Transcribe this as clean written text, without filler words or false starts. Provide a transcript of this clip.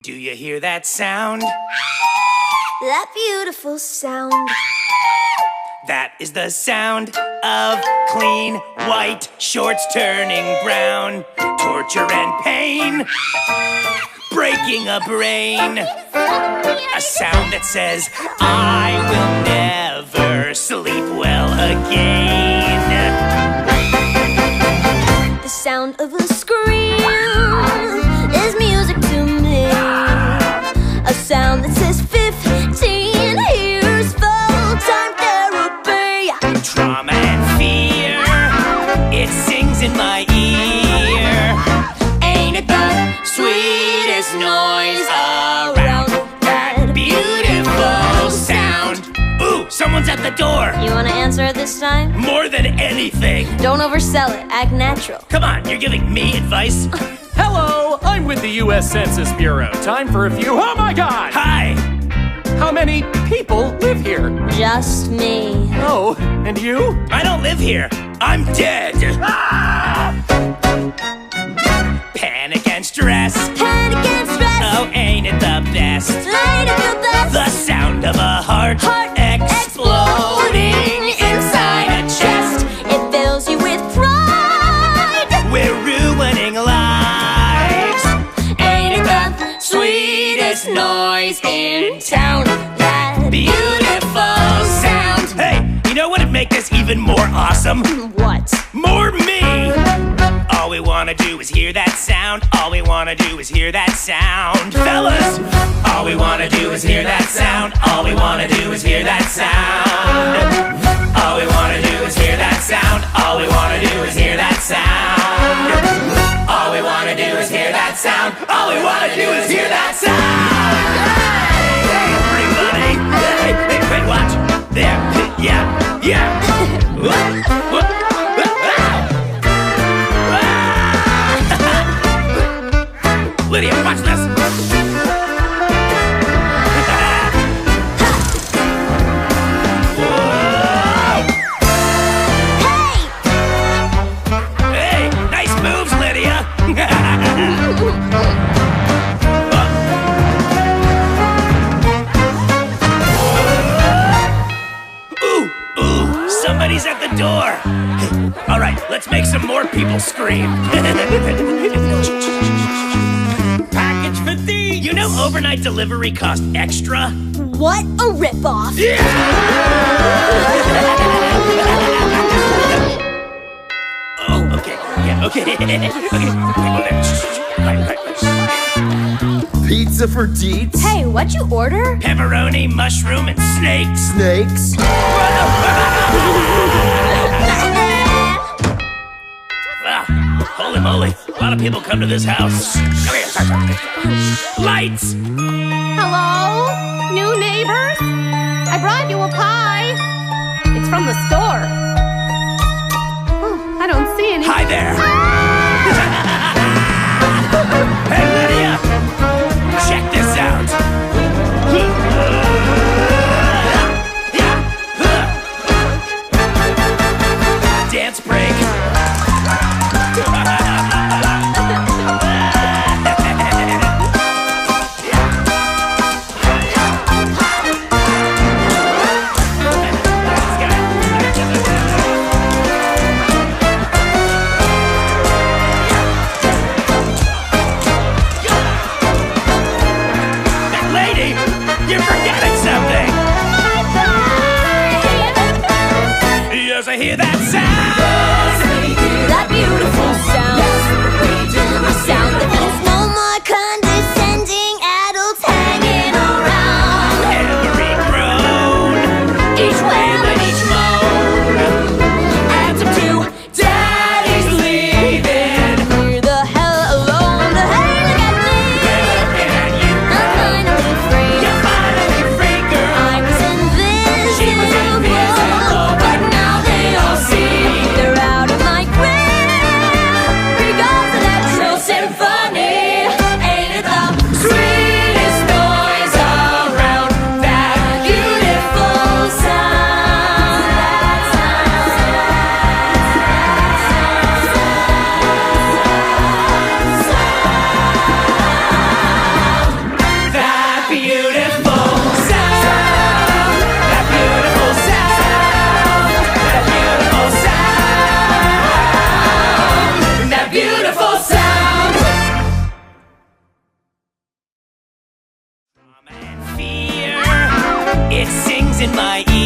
Do you hear that sound? That beautiful sound. That is the sound of clean white shorts turning brown. Torture and pain, breaking a brain. A sound that says, I will never sleep well again. The sound of a scream is music to me. A sound that says 15 years full-time therapy. Trauma and fear, it sings in my ear. Ain't it the sweetest noise around? That beautiful sound. Ooh, someone's at the door. You want to answer it this time? More than anything. Don't oversell it. Act natural. Come on, you're giving me advice? Hello, I'm with the U.S. Census Bureau. Time for a few. Oh my God! Hi. How many people live here? Just me. Oh, and you? I don't live here. I'm dead. Ah! Panic and stress. Panic and stress. Oh, ain't it the best? Ain't it the best? The sound of a heart exploding inside a chest. It fills you with pride. We're ruining lives. Ain't it the sweetest noise in town? That beautiful sound. Hey, you know what would make this even more awesome? What? More me. All we wanna do is hear that sound. All we wanna do is hear that sound. Fellas, all we wanna do is hear that sound. All we wanna do is hear that sound. All we wanna do is hear that sound. All we wanna do is hear that sound. All we wanna do is hear that sound. All we wanna do is hear that sound. Hey, everybody. Hey, wait, watch. There. Yeah. Whoop. Lydia, watch this! Hey, nice moves, Lydia! Ooh, somebody's at the door! All right, let's make some more people scream. Package for thee! You know overnight delivery cost extra? What a ripoff! Yeah! Oh, okay. Yeah, okay. Right. Pizza for deets? Hey, what'd you order? Pepperoni, mushroom, and snakes. Snakes? Holy moly, a lot of people come to this house. Come here. Lights! Hello? New neighbors? I brought you a pie. It's from the store. Oh, I don't see any. Hi there! Hey, Lydia! Check this out! Dance break! I hear that sound. That beautiful sound. A sound that means no more condescending adults hanging around. Every groan, each wail and each moan adds up to Daddy's leaving. You're the hell alone. Hey, look at me. Looking at you, I'm finally free. you're finally free, girl. I was invisible. She was invisible, but now they all see. They're out of my grip because of that trill symphony. in my ear.